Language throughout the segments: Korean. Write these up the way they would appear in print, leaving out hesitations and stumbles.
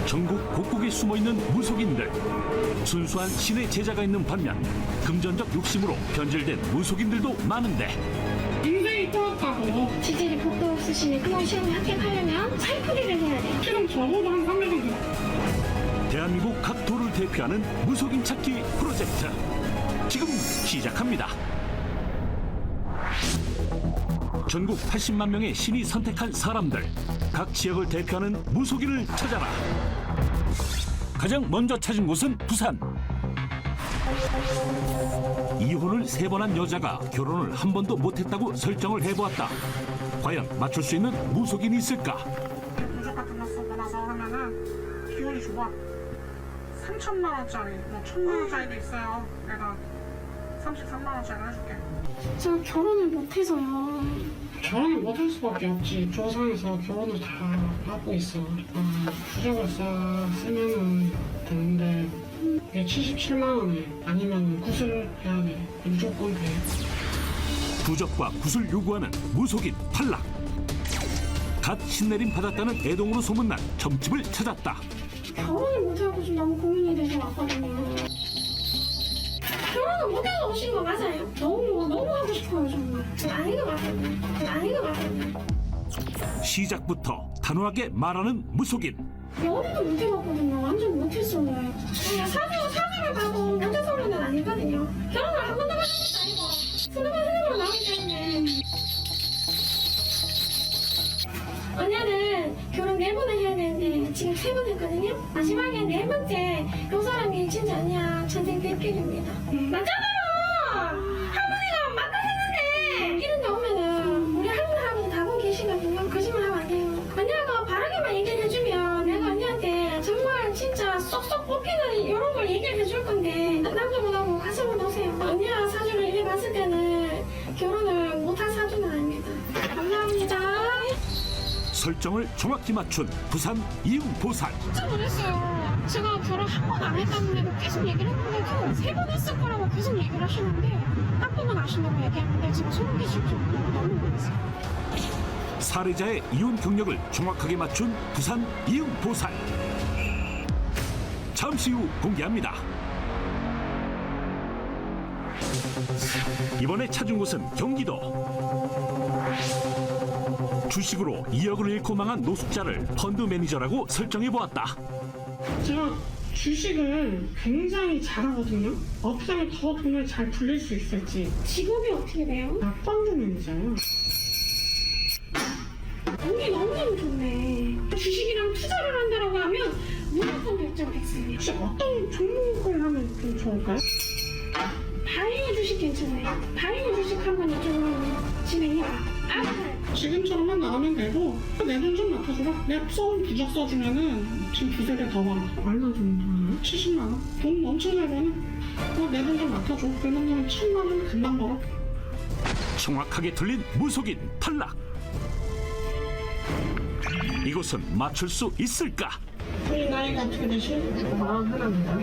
전국 곳곳에 숨어있는 무속인들. 순수한 신의 제자가 있는 반면 금전적 욕심으로 변질된 무속인들도 많은데 인생이 꼬았다고. 지질이 복도 없으시니 그냥 시험에 합격하려면 살풀이를 해야 돼. 지금 적어도 한 3년 정도. 대한민국 각 도를 대표하는 무속인 찾기 프로젝트 지금 시작합니다. 전국 80만 명의 신이 선택한 사람들, 각 지역을 대표하는 무속인을 찾아라. 가장 먼저 찾은 곳은 부산. 이혼을 3번 한 여자가 결혼을 한 번도 못했다고 설정을 해보았다. 과연 맞출 수 있는 무속인이 있을까? 분석 같은 거 쓰고 나서 하면은 기운이 좋아. 3천만 원짜리, 뭐 1,000만 원짜리도 있어요. 내가 33만 원짜리 해줄게. 저 결혼을 못해서요. 결혼을 못할 수밖에 없지. 조상에서 결혼을 다 하고 있어. 부적을 쓰면은 되는데 이게 77만 원에 아니면 구슬 해야 돼. 무조건 돼. 부적과 구슬 요구하는 무속인 탈락. 갓 신내림 받았다는 애동으로 소문난 점집을 찾았다. 결혼을 못하고 좀 너무 고민이 돼서 왔거든요. 결혼을 못해서 오신 거 맞아요? 너무 하고 싶어요 정말. 아닌 거 맞아요. 아닌 거 맞아요. 시작부터 단호하게 말하는 무속인. 연애도 못 해봤거든요. 완전 못했어요. 사주를 봐도 못해서는 아니거든요. 결혼을 한 번도 해본 것도 아니고 수능을 해내고 나오기 때문에 언니는 결혼 4번을 해야 되는데 지금 3번 했거든요. 마지막에 4번째 그 사람이 진짜 언니야 전생 대필입니다. 맞잖아요. 할머니가 맞다 했는데 이런 데 오면은 우리 할머니 다 보고 계시거든요. 거짓말 하면 안 돼요. 언니가 바르게만 얘기를 해주면 내가 언니한테 정말 진짜 쏙쏙 뽑히는 이런 걸 얘기를 해줄 건데 남자분하고 같이 한번 오세요. 언니가 사주를 이래 봤을 때는 결혼을 못할 사주는 아닙니다. 감사합니다. 설정을 정확히 맞춘 부산 이응보살. 진짜 놀랐어요. 제가 결혼 한 번 안 했다는데도 계속 얘기를 했는데 결혼 3번 했을 거라고 계속 얘기를 하시는데 한 번만 아신다고 얘기하는데 지금 소름 끼칠 정도로 너무 놀랐어요. 사례자의 이혼 경력을 정확하게 맞춘 부산 이응보살. 잠시 후 공개합니다. 이번에 찾은 곳은 경기도. 주식으로 2억을 잃고 망한 노숙자를 펀드 매니저라고 설정해보았다. 제가 주식을 굉장히 잘하거든요. 어떻게 하면 더 돈을 잘 불릴 수 있을지. 직업이 어떻게 돼요? 나 펀드 매니저예요. 운이 너무너무 좋네. 주식이랑 투자를 한다라고 하면 무조건 결정 백승이에요. 혹시 어떤 종목을 하면 좀 좋을까요? 바이오 주식 괜찮아요. 바이오 주식 한번 이쪽으로 진행해봐. 지금처럼만 나오면 되고 내 돈 좀 맡아줘라. 내 써온 부적 써주면은 지금 두세 배 더 벌어. 얼마 정도예요? 70만 원? 돈 엄청 잘 버네. 내 돈 좀 맡아줘. 그러면 1,000만 원 금방 벌어. 정확하게 들린 무속인 탈락. 이곳은 맞출 수 있을까? 이 나이가 어떻게 되시? 41입니다.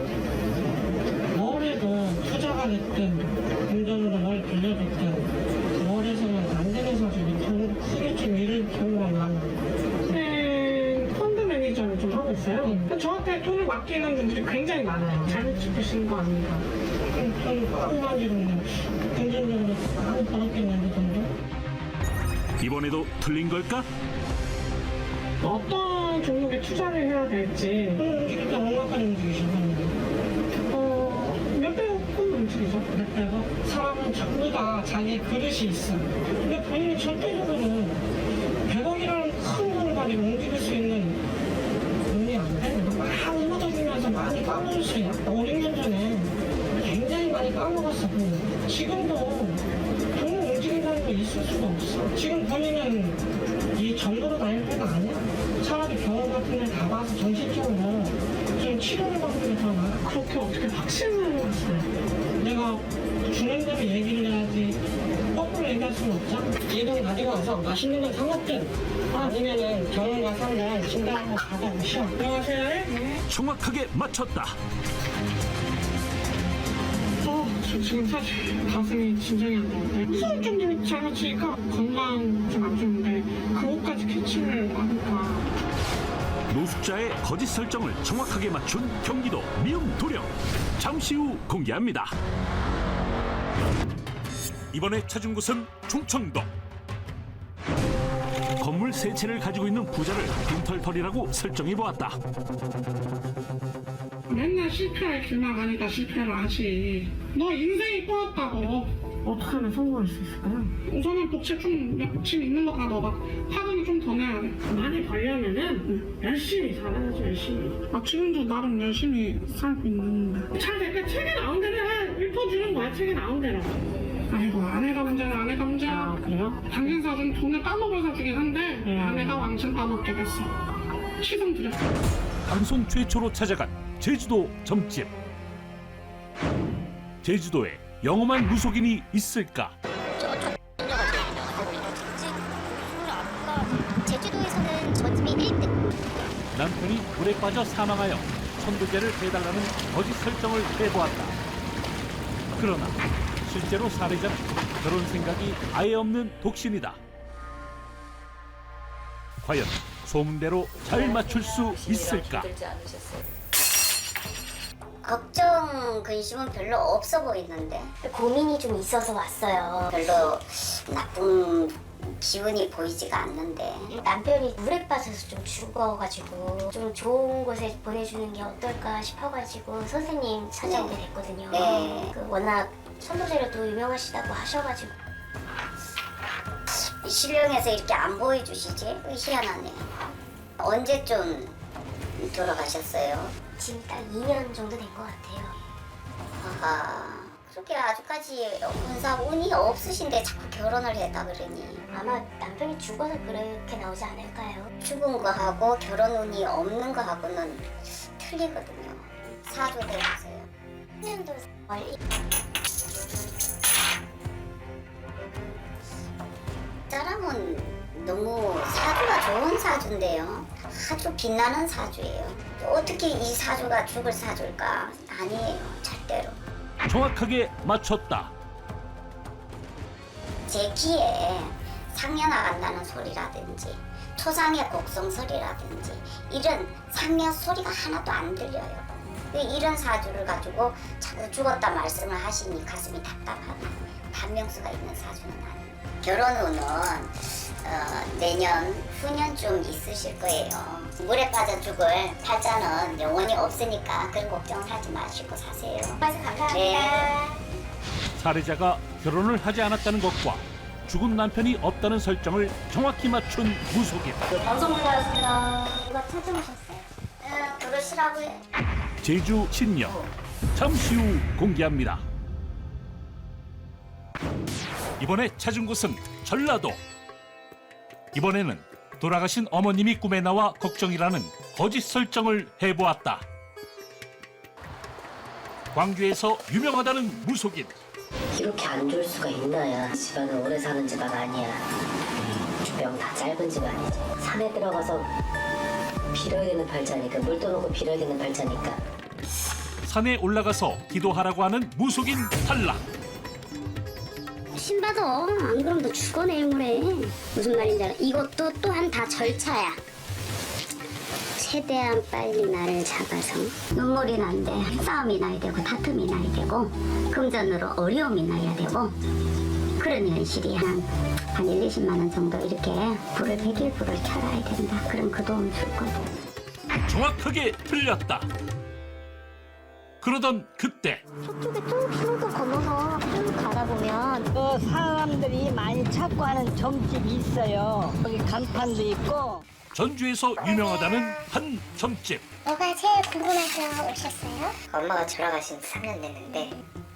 올해도 투자가 됐든 금전으로 뭘 빌려줬든 월에서는 안 되는 사실이 크게 좀 잃을 경우가 많아요. 네, 펀드 매니저를 좀 하고 있어요. 저한테 돈을 맡기는 분들이 굉장히 많아요. 잘못 찍으신 거 아닌가. 좀 궁금한지는 금전적으로 많이 벌었겠는데 돈도. 이번에도 틀린 걸까? 어떤 종목에 투자를 해야 될지 움직일 때 얼마까지 움직이시나요? 몇백억 움직이죠? 몇백억? 사람은 전부 다 자기 그릇이 있어. 근데 본인이 절대적으로 100억이라는 큰 돈을 가지고 움직일 수 있는 돈이 안 돼. 많이 묻어주면서 많이 까먹을 수 있어. 5, 6년 전에 굉장히 많이 까먹었어. 지금도 돈을 움직인다는 거 있을 수가 없어. 지금 본인은 이 정도로 다닐 때가 아니야. 차라리 병원 같은 데 가봐서 정신적으로 좀 치료를 받는 게 더 나아. 그렇게 어떻게 확신을 했어요? 내가 주는 대로 얘기를 해야지 거꾸로 얘기할 수는 없잖아. 이 돈 가지고 와서 맛있는 걸 사먹든 아니면은 병원 가서 한번 진단 한번 받아보시오. 안녕하세요. 네. 정확하게 맞췄다. 저 지금 사실 가슴이 진정이 안 되는데 수업 정도는 잘 맞추니까 건강 좀 안 좋은데 그것까지 캐치를 하니까 노숙자의 거짓 설정을 정확하게 맞춘 경기도 미움 도령. 잠시 후 공개합니다. 이번에 찾은 곳은 충청도. 건물 세 채를 가지고 있는 부자를 빈털털이라고 설정해보았다. 맨날 실패할 길만 가니까 실패를 하지. 너 인생이 꼬였다고. 어떻게 하면 성공할 수 있을까요? 우선은 복채 욕심 있는 거 다 넣어봐. 화분이 좀 더 내야 돼. 많이 벌려면은 열심히 살아야지, 열심히. 지금도 나름 열심히 살고 있는데. 잘 될까? 책에 나온 대로 읽어주는 거야, 책에 나온 대로. 아이고, 아내가 문제는 아내가 문제야. 그래요? 당신 사준 돈을 따먹을 사주긴 한데 아내가 왕창 따먹게 됐어. 시동 드렸어. 방송 최초로 찾아간 제주도 점집. 제주도에 영험한 무속인이 있을까? 제주도에서는 점집이 1등. 남편이 물에 빠져 사망하여 천도제를 해달라는 거짓 설정을 해보았다. 그러나 실제로 살해자는 그런 생각이 아예 없는 독신이다. 과연 소문대로 잘 맞출 수 있을까? 걱정, 근심은 별로 없어 보이는데 고민이 좀 있어서 왔어요. 별로 나쁜 기운이 보이지가 않는데 남편이 물에 빠져서 좀 죽어가지고 좀 좋은 곳에 보내주는 게 어떨까 싶어가지고 선생님 찾아오게 됐거든요. 네. 워낙 천도제로도 유명하시다고 하셔가지고 실령에서 이렇게 안 보여주시지? 희한하네. 언제쯤 돌아가셨어요? 지금 딱 2년 정도 된 것 같아요. 아하, 그렇게 아직까지 운이 없으신데 자꾸 결혼을 했다 그러니 아마 남편이 죽어서 그렇게 나오지 않을까요? 죽은 거하고 결혼 운이 없는 거하고는 틀리거든요. 사주 대보세요. 1년도 4월 사람은 너무 사주가 좋은 사주인데요. 아주 빛나는 사주예요. 어떻게 이 사주가 죽을 사주일까? 아니에요, 절대로. 정확하게 맞췄다. 제 귀에 상녀 나간다는 소리라든지 초상의 곡성소리라든지 이런 상녀 소리가 하나도 안 들려요. 이런 사주를 가지고 자꾸 죽었다 말씀을 하시니 가슴이 답답하네. 반명수가 있는 사주는 아니에요. 결혼 운은 내년 후년쯤 있으실 거예요. 물에 빠져 죽을 팔자는 영원히 없으니까 그런 걱정을 하지 마시고 사세요. 감사합니다. 네. 살해자가 결혼을 하지 않았다는 것과 죽은 남편이 없다는 설정을 정확히 맞춘 무속인. 방송국이었습니다. 누가 찾아오셨어요? 그러시라고요. 제주 신녀. 잠시 후 공개합니다. 이번에 찾은 곳은 전라도. 이번에는 돌아가신 어머님이 꿈에 나와 걱정이라는 거짓 설정을 해보았다. 광주에서 유명하다는 무속인. 이렇게 안 좋을 수가 있나야. 집안은 오래 사는 집안 아니야. 주병 다 짧은 집안이지. 산에 들어가서 빌어야 되는 발자니까, 물 떠놓고 빌어야 되는 발자니까. 산에 올라가서 기도하라고 하는 무속인 탈락. 신받아. 안 그러면 너 죽어 내용을 해. 무슨 말인지 알아? 이것도 또한 다 절차야. 최대한 빨리 나를 잡아서 눈물이 난데 싸움이 나야 되고 다툼이 나야 되고 금전으로 어려움이 나야 되고 그런 현실이야. 한 1, 20만 원 정도 이렇게 불을 100일불을 켜놔야 된다. 그럼 그 돈 줄 거고. 정확하게 틀렸다. 그러던 그때 저쪽에 좀 더 건너서 쭉 가다 보면 그 사람들이 많이 찾고 하는 점집이 있어요. 거기 간판도 있고. 전주에서 유명하다는 한 점집. 뭐가 제일 궁금해서 오셨어요? 엄마가 돌아가신 지 3년 됐는데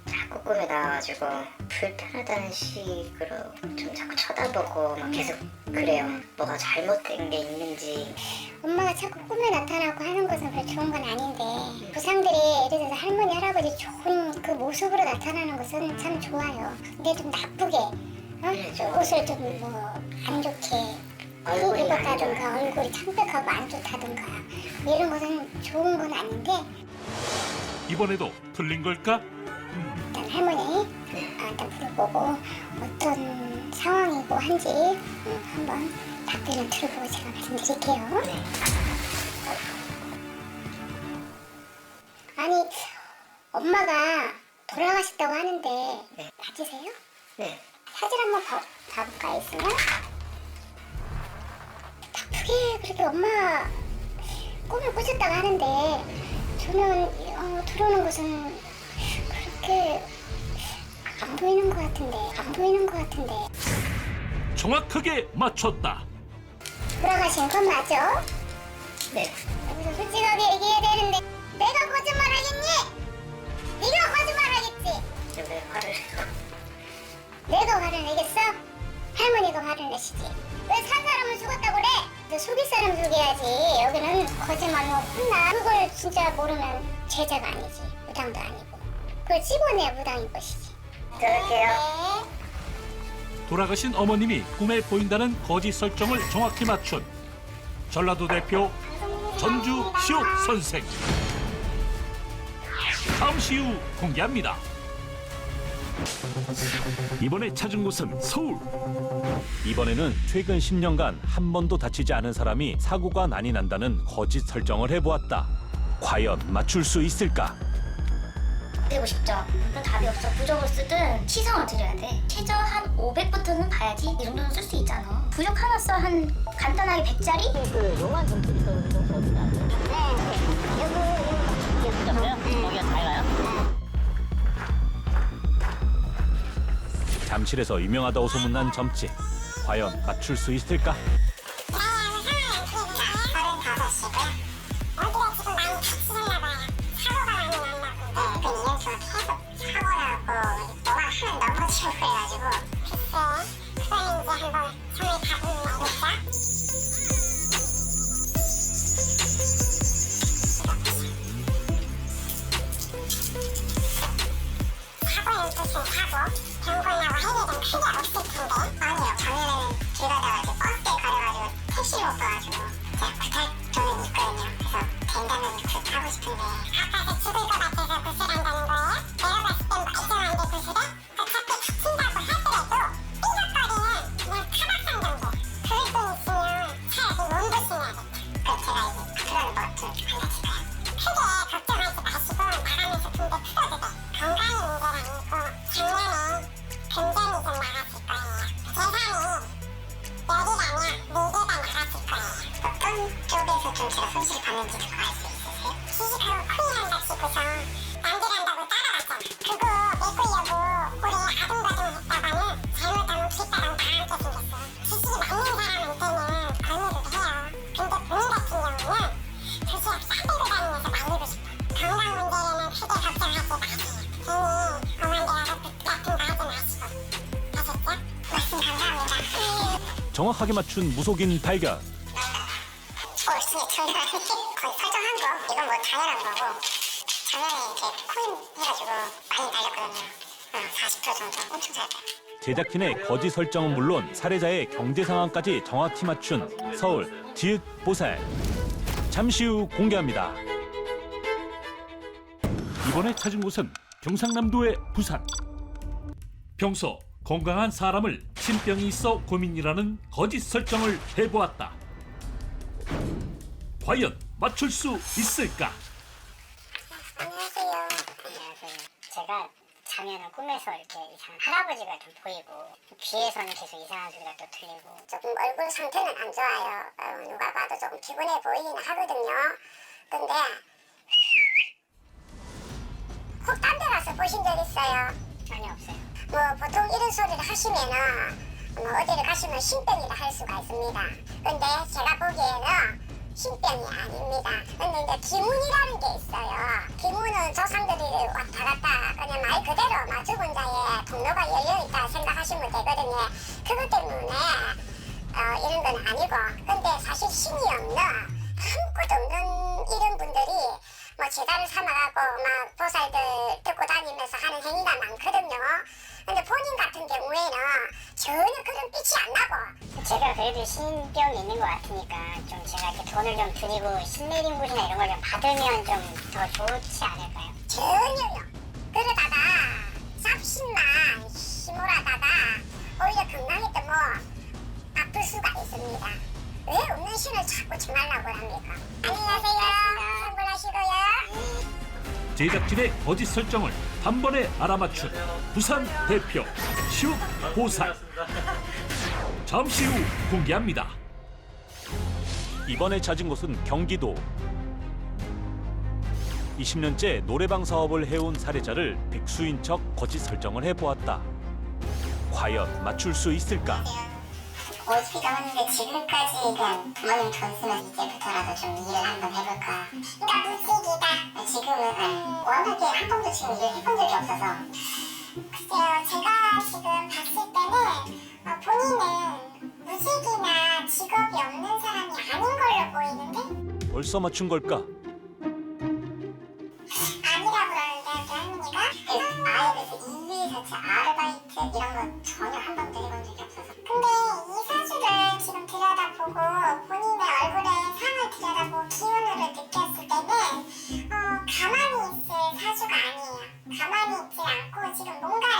자꾸 꿈에 나와가지고 불편하다는 식으로 좀 자꾸 쳐다보고 막 계속 그래요. 뭐가 잘못된 게 있는지. 엄마가 자꾸 꿈에 나타나고 하는 것은 별로 좋은 건 아닌데 부상들이 예를 들어서 할머니 할아버지 좋은 그 모습으로 나타나는 것은 참 좋아요. 근데 좀 나쁘게 옷을 좀 뭐 안 좋게 얼굴이 안 입었다든가 얼굴이 창백하고 안 좋다든가 이런 것은 좋은 건 아닌데 이번에도 틀린 걸까? 일단 할머니 일단 불러보고 어떤 상황이고 한지 한번 답변을 들어보고 제가 말씀드릴게요. 아니 엄마가 돌아가셨다고 하는데 맞으세요? 네. 사진 한번 봐볼까요 있으면? 바쁘게 그렇게 엄마 꿈을 꾸셨다고 하는데 저는 들어오는 것은 그렇게 안 보이는 것 같은데 정확하게 맞췄다. 돌아가신 건 맞아? 네. 여기서 솔직하게 얘기해야 되는데 내가 거짓말하겠니? 네가 거짓말하겠지? 왜 화를 내가 화를 내겠어? 할머니가 화를 내시지. 왜 산 사람은 죽었다고 그래? 너 속일 사람 죽여야지. 여기는 거짓말로 혼나. 그걸 진짜 모르면 제자가 아니지. 무당도 아니고. 그걸 찝어내야 무당인 것이지. 그럴게요. 돌아가신 어머님이 꿈에 보인다는 거짓 설정을 정확히 맞춘 전라도 대표 전주시옥 선생. 잠시 후 공개합니다. 이번에 찾은 곳은 서울. 이번에는 최근 10년간 한 번도 다치지 않은 사람이 사고가 많이 난다는 거짓 설정을 해보았다. 과연 맞출 수 있을까? 되고 싶죠. 그럼 답이 없어. 부적을 쓰든 시성을 들여야 돼. 최저 한 500부터는 봐야지. 이 정도는 쓸 수 있잖아. 부적 하나 써 한 간단하게 100짜리? 그 용한 점들이 있어서 좀 어디다? 네. 여기 붙였어요? 거기가 잘 가요? 잠실에서 유명하다고 소문난 점집. 과연 맞출 수 있을까? 정확하게 맞춘 무속인 발견. 거의 설정한 거. 이건 뭐 당연한 거고. 작년에 이렇게 코인 해가지고 많이 날렸거든요. 40% 정도 엄청 잘 돼요. 제작진의 거짓 설정은 물론 사례자의 경제 상황까지 정확히 맞춘 서울 디귿 보살. 잠시 후 공개합니다. 이번에 찾은 곳은 경상남도의 부산. 평소 건강한 사람을 신병이 있어 고민이라는 거짓 설정을 해보았다. 과연 맞출 수 있을까? 안녕하세요. 제가 작년에 꿈에서 이렇게 이상한 할아버지가 좀 보이고 귀에서는 계속 이상한 소리가 또 들리고 조금 얼굴 상태는 안 좋아요. 누가 봐도 조금 피곤해 보이긴 하거든요. 근데 혹 딴 데 가서 보신 적 있어요? 전혀 없어요. 뭐 보통 이런 소리를 하시면은 뭐 어디를 가시면 신병이라 할 수가 있습니다. 근데 제가 보기에는 신병이 아닙니다. 근데 이제 기문이라는 게 있어요. 기문은 조상들이 왔다 갔다 그냥 말 그대로 죽은 자의 통로가 열려있다 생각하시면 되거든요. 그것 때문에 이런 건 아니고, 근데 사실 신이 없는 아무것도 없는 이런 분들이 뭐 제자를 삼아가고 막 보살들 듣고 다니면서 하는 행위가 많거든요. 근데 본인 같은 경우에는 전혀 그런 빛이 안 나고, 제가 그래도 신병이 있는 것 같으니까 좀 제가 이렇게 돈을 좀 드리고 신내림굿이나 이런 걸 좀 받으면 좀 더 좋지 않을까요? 전혀요. 그러다가 잡신만 심으라다가 오히려 건강에도 뭐 아플 수가 있습니다. 왜 없는 신을 자꾸 지말라고 합니까? 안녕히 가세요. 선물하시고요. 제작진의 거짓 설정을 한 번에 알아맞춘 부산 대표 시욱 보살. 잠시 후 공개합니다. 이번에 찾은 곳은 경기도. 20년째 노래방 사업을 해온 사례자를 백수인 척 거짓 설정을 해보았다. 과연 맞출 수 있을까? 어지기도 하는데 지금까지 그냥 부모님 돈 쓰면 이제부터라도 좀 일을 한번 해볼까. 그러니까 무직이다. 지금은 워낙에 한 번도 지금 일을 해본 적이 없어서. 글쎄요, 제가 지금 봤을 때는 본인은 무직이나 직업이 없는 사람이 아닌 걸로 보이는데? 벌써 맞춘 걸까? 아니라고 그러는데 우리 할머니가 그래서 아예 그래서 일 자체 아르바이트 이런 거 전혀 한 번도 해본 적이 없어서. 근데 이 사주를 지금 들여다보고 본인의 얼굴에 상을 들여다보고 기운으로 느꼈을 때는 가만히 있을 사주가 아니에요. 가만히 있지 않고 지금 뭔가를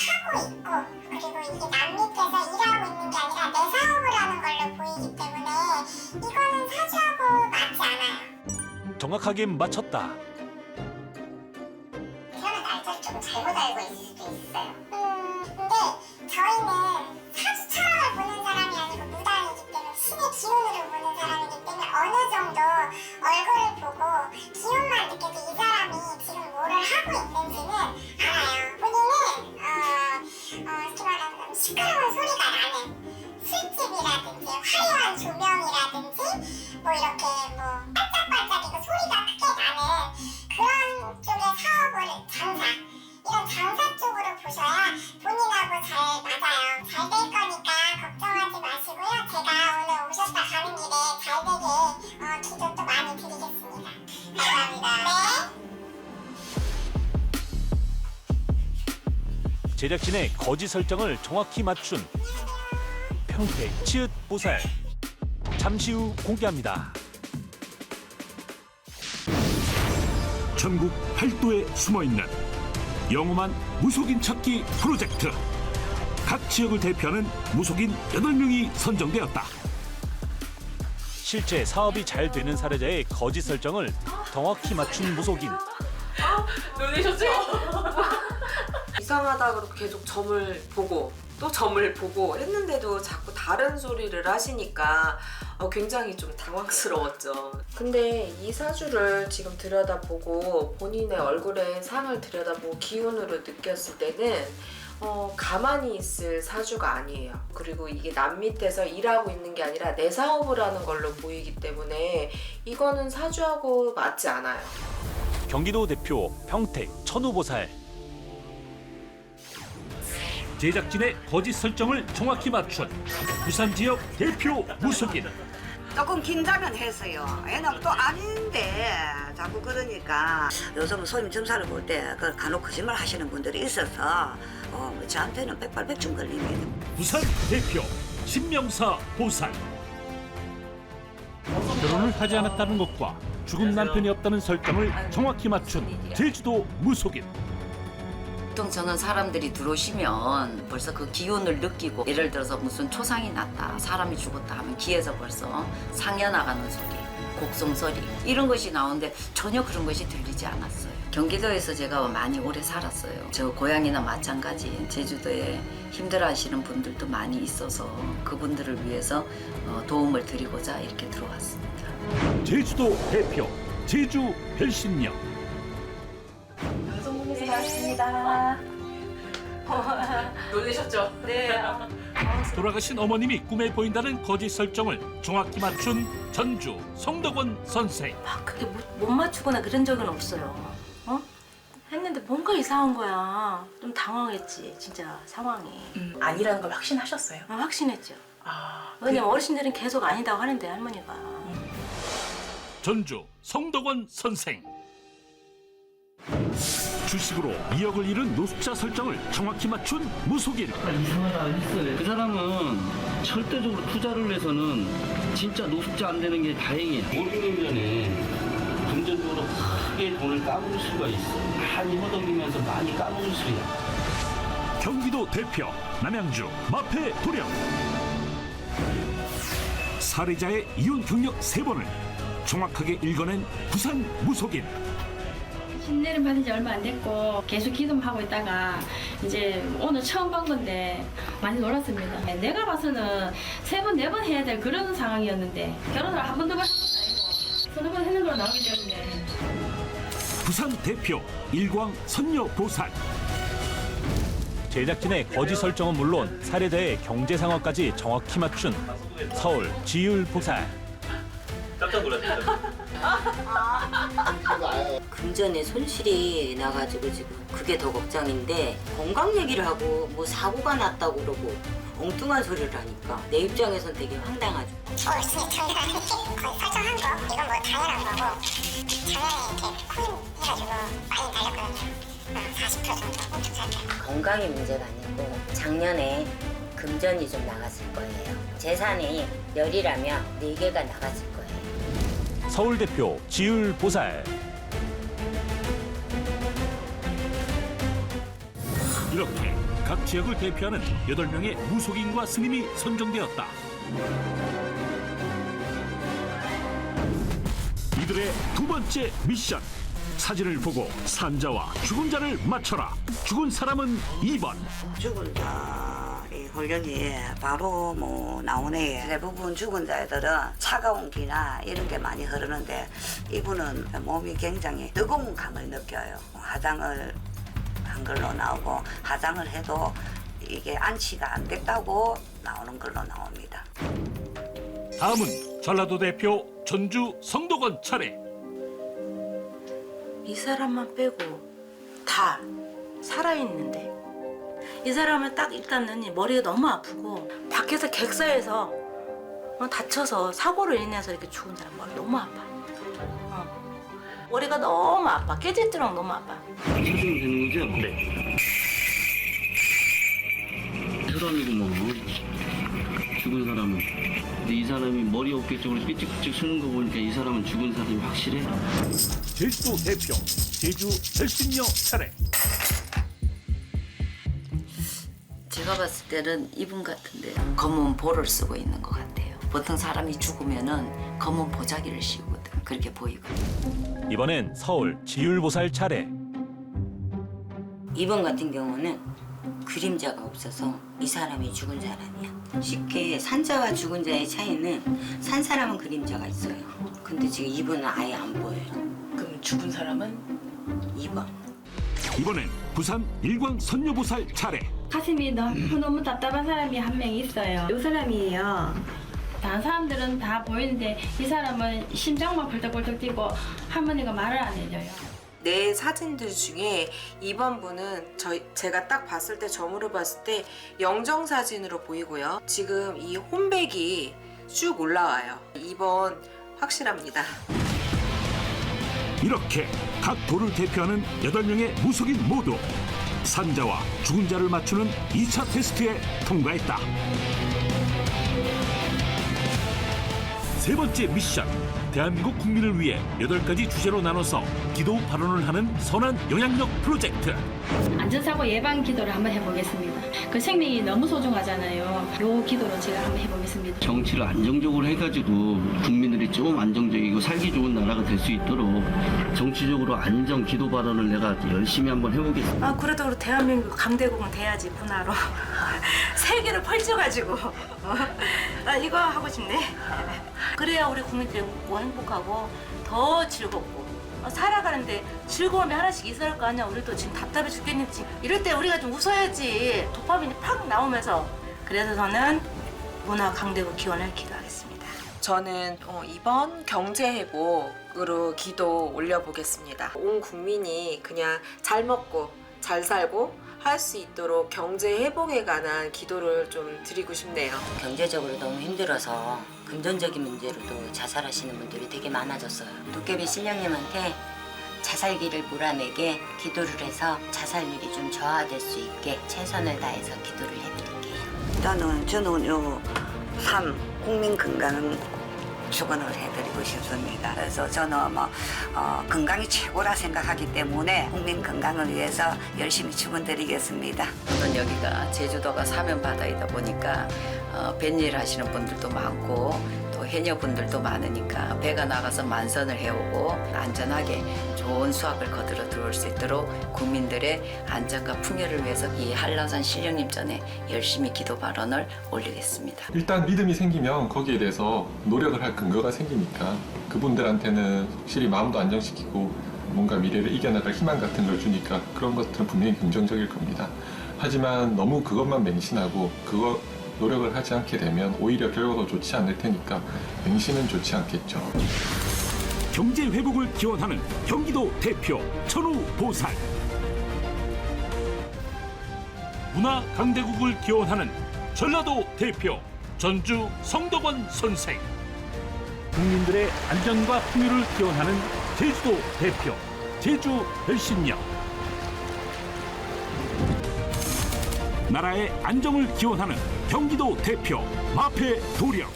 하고 있고, 그리고 이게 남 밑에서 일하고 있는 게 아니라 내 사업을 하는 걸로 보이기 때문에 이거는 사주하고 맞지 않아요. 정확하게 맞췄다. 태어난 날짜를 조금 잘못 알고 있을 수도 있어요. 근데 저희는 사주 철학을 보는 사람이 아니고 무당이기 때문에 신의 기운으로 보는 사람이기 때문에 어느 정도 얼굴을 보고 기운만 느껴도 이 사람이 지금 뭐를 하고 있는지는 알아요. 본인은 이렇게 말하면 시끄러운 소리가 나는 술집이라든지 화려한 조명이라든지 뭐 이렇게 뭐 반짝반짝이고 소리가 크게 나는 그런 쪽의 사업을 장사, 이런 장사 쪽으로 보셔야 본인하고 잘 맞아요. 잘 될 거니까 걱정하지 마시고요. 제가 오늘 오셨다 가는 길에 잘 되게 기도 또 많이 드리겠습니다. 감사합니다. 네. 제작진의 거짓 설정을 정확히 맞춘 평택 치읓 보살. 잠시 후 공개합니다. 전국 8도에 숨어있는 영험한 무속인 찾기 프로젝트. 각 지역을 대표하는 무속인 8명이 선정되었다. 실제 사업이 잘 되는 사례자의 거짓 설정을 정확히 맞춘 무속인. 놀라셨죠? 이상하다 그러고 계속 점을 보고 또 점을 보고 했는데도 자꾸 다른 소리를 하시니까 굉장히 좀 당황스러웠죠. 근데 이 사주를 지금 들여다보고 본인의 얼굴에 상을 들여다보고 기운으로 느꼈을 때는 가만히 있을 사주가 아니에요. 그리고 이게 남 밑에서 일하고 있는 게 아니라 내 사업을 하는 걸로 보이기 때문에 이거는 사주하고 맞지 않아요. 경기도 대표 평택 천우보살. 제작진의 거짓 설정을 정확히 맞춘 부산 지역 대표 무속인. 조금 긴장은 했어요. 왜냐면 또 아닌데 자꾸 그러니까 요즘 손님 점사를 볼 때 그 간혹 거짓말 하시는 분들이 있어서 저한테는 백발백중 걸립니다. 부산 대표 신명사 보살. 결혼을 하지 않았다는 것과 죽은 남편이 없다는 설정을 정확히 맞춘 제주도 무속인. 보통 저는 사람들이 들어오시면 벌써 그 기운을 느끼고, 예를 들어서 무슨 초상이 났다, 사람이 죽었다 하면 귀에서 벌써 상여 나가는 소리, 곡성 소리 이런 것이 나오는데 전혀 그런 것이 들리지 않았어요. 경기도에서 제가 많이 오래 살았어요. 저 고향이나 마찬가지 제주도에 힘들어하시는 분들도 많이 있어서 그분들을 위해서 도움을 드리고자 이렇게 들어왔습니다. 제주도 대표 제주 별신녀. 방송국에서 나왔습니다. 놀라셨죠? 네. 돌아가신 어머님이 꿈에 보인다는 거짓 설정을 정확히 맞춘 전주 성덕원 선생. 그게 못 맞추거나 그런 적은 없어요. 했는데 뭔가 이상한 거야. 좀 당황했지, 진짜 상황이. 아니라는 걸 확신하셨어요? 확신했죠. 왜냐면 어르신들은 계속 아니다고 하는데 할머니가. 전주 성덕원 선생. 주식으로 2억을 잃은 노숙자 설정을 정확히 맞춘 무속인. 이상하다 했어요. 그 사람은 절대적으로 투자를 해서는 진짜 노숙자 안 되는 게 다행이에요. 5년 전에 금전적으로 크게 돈을 까먹을 수가 있어. 많이 허덕이면서 많이 까먹을 수 있어. 경기도 대표 남양주 마패 도령. 사례자의 이혼 경력 3번을 정확하게 읽어낸 부산 무속인. 신내림 받은 지 얼마 안 됐고 계속 기도하고 있다가 이제 오늘 처음 본 건데 많이 놀랐습니다. 내가 봐서는 3번, 4번 해야 될 그런 상황이었는데 결혼을 한 번도 해본 것도 아니고 서너 번 하는 걸로 나오기 때문에. 부산 대표 일광 선녀보살. 제작진의 거짓 설정은 물론 사례자의 경제 상황까지 정확히 맞춘 서울 지율보살. 깜짝 놀랐어요. 금전에 손실이 나가지고 지금 그게 더 걱정인데 건강 얘기를 하고 뭐 사고가 났다고 그러고 엉뚱한 소리를 하니까 내 입장에선 되게 황당하죠. 있으니 저희가 거의 설정한 거 이건 뭐 당연한 거고 작년에 이렇게 코인 해가지고 많이 날렸거든요. 40% 정도 엄청 잘 돼요. 건강이 문제가 아니고 작년에 금전이 좀 나갔을 거예요. 재산이 10이라면 4개가 나갔을 거예요. 서울 대표 지율보살. 이렇게 각 지역을 대표하는 8명의 무속인과 스님이 선정되었다. 이들의 두 번째 미션. 사진을 보고 산자와 죽은 자를 맞춰라. 죽은 사람은 2번. 죽은 자의 훈련이 바로 뭐 나오네. 대부분 죽은 자들은 차가운 기나 이런 게 많이 흐르는데 이분은 몸이 굉장히 뜨거운 감을 느껴요. 화장을 한 걸로 나오고 화장을 해도 이게 안치가 안 됐다고 나오는 걸로 나옵니다. 다음은 전라도 대표 전주 성덕원 차례. 이 사람만 빼고 다 살아있는데 이 사람은 딱 일단은 머리가 너무 아프고 밖에서 객사에서 다쳐서 사고로 인해서 이렇게 죽은 사람 머리 너무 아파. 머리가 너무 아파. 깨질도록 너무 아파. 찾으면 되는 거죠? 네. 사람이고 뭐 죽은 사람은. 근데 이 사람이 머리 어깨 쪽으로 삐찍삐찍 쓰는 거 보니까 이 사람은 죽은 사람이 확실해. 제주도 대표 제주 결신녀 차례. 제가 봤을 때는 이분 같은데 검은 보를 쓰고 있는 것 같아요. 보통 사람이 죽으면은 검은 보자기를 씌우거든. 그렇게 보이거든. 이번엔 서울 지율보살 차례. 이번 같은 경우는 그림자가 없어서 이 사람이 죽은 사람이야. 쉽게 산자와 죽은 자의 차이는 산 사람은 그림자가 있어요. 근데 지금 이분은 아예 안 보여요. 그럼 죽은 사람은 2번. 이번엔 부산 일광 선녀보살 차례. 가슴이 너무 답답한 사람이 한 명 있어요. 이 사람이에요. 다른 사람들은 다 보이는데 이 사람은 심장만 벌떡벌떡 뛰고 할머니가 말을 안 해줘요. 내 사진들 중에 2번 분은 제가 딱 봤을 때 점으로 봤을 때 영정 사진으로 보이고요. 지금 이 혼백이 쭉 올라와요. 2번 확실합니다. 이렇게 각 도를 대표하는 8명의 무속인 모두 산자와 죽은 자를 맞추는 2차 테스트에 통과했다. 세 번째 미션. 대한민국 국민을 위해 8가지 주제로 나눠서 기도 발언을 하는 선한 영향력 프로젝트. 안전사고 예방 기도를 한번 해보겠습니다. 그 생명이 너무 소중하잖아요. 요 기도로 제가 한번 해보겠습니다. 정치를 안정적으로 해가지고 국민들이 좀 안정적이고 살기 좋은 나라가 될 수 있도록 정치적으로 안정 기도 발언을 내가 열심히 한번 해보겠습니다. 그래도 우리 대한민국 강대국은 돼야지 문화로 세계를 펼쳐가지고 이거 하고 싶네. 그래야 우리 국민들이 웃고 행복하고 더 즐겁고 살아가는데 즐거움이 하나씩 있어야 할 거 아니야. 우리도 지금 답답해 죽겠는지 이럴 때 우리가 좀 웃어야지. 도파민이 팍 나오면서. 그래서 저는 문화 강대국 기원을 기도하겠습니다. 저는 2번 경제회복으로 기도 올려보겠습니다. 온 국민이 그냥 잘 먹고 잘 살고 할 수 있도록 경제 회복에 관한 기도를 좀 드리고 싶네요. 경제적으로 너무 힘들어서 금전적인 문제로도 자살하시는 분들이 되게 많아졌어요. 도깨비 신령님한테 자살기를 몰아내게 기도를 해서 자살률이 좀 저하될 수 있게 최선을 다해서 기도를 해드릴게요. 일단은 저는 요 3 국민 건강 축원을 해드리고 싶습니다. 그래서 저는 건강이 최고라 생각하기 때문에 국민 건강을 위해서 열심히 축원드리겠습니다. 물론 여기가 제주도가 사면 바다이다 보니까 뱃일 하시는 분들도 많고 또 해녀분들도 많으니까 배가 나가서 만선을 해오고 안전하게 좋은 수확을 거두러 들어올 수 있도록 국민들의 안전과 풍요를 위해서 이 한라산 신령님 전에 열심히 기도 발언을 올리겠습니다. 일단 믿음이 생기면 거기에 대해서 노력을 할 근거가 생기니까 그분들한테는 확실히 마음도 안정시키고 뭔가 미래를 이겨나갈 희망 같은 걸 주니까 그런 것들은 분명히 긍정적일 겁니다. 하지만 너무 그것만 맹신하고 그거 노력을 하지 않게 되면 오히려 결과가 좋지 않을 테니까 맹신은 좋지 않겠죠. 경제 회복을 기원하는 경기도 대표 천우 보살. 문화 강대국을 기원하는 전라도 대표 전주 성덕원 선생. 국민들의 안전과 풍요를 기원하는 제주도 대표 제주 별신녀. 나라의 안정을 기원하는 경기도 대표 마패 도령.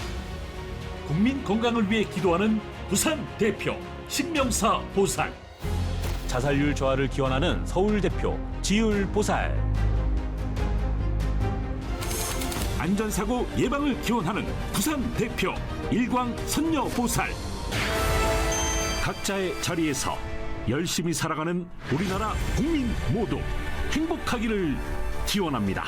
국민 건강을 위해 기도하는 부산 대표 신명사 보살. 자살률 저하를 기원하는 서울 대표 지율 보살. 안전사고 예방을 기원하는 부산 대표 일광 선녀 보살. 각자의 자리에서 열심히 살아가는 우리나라 국민 모두 행복하기를 기원합니다.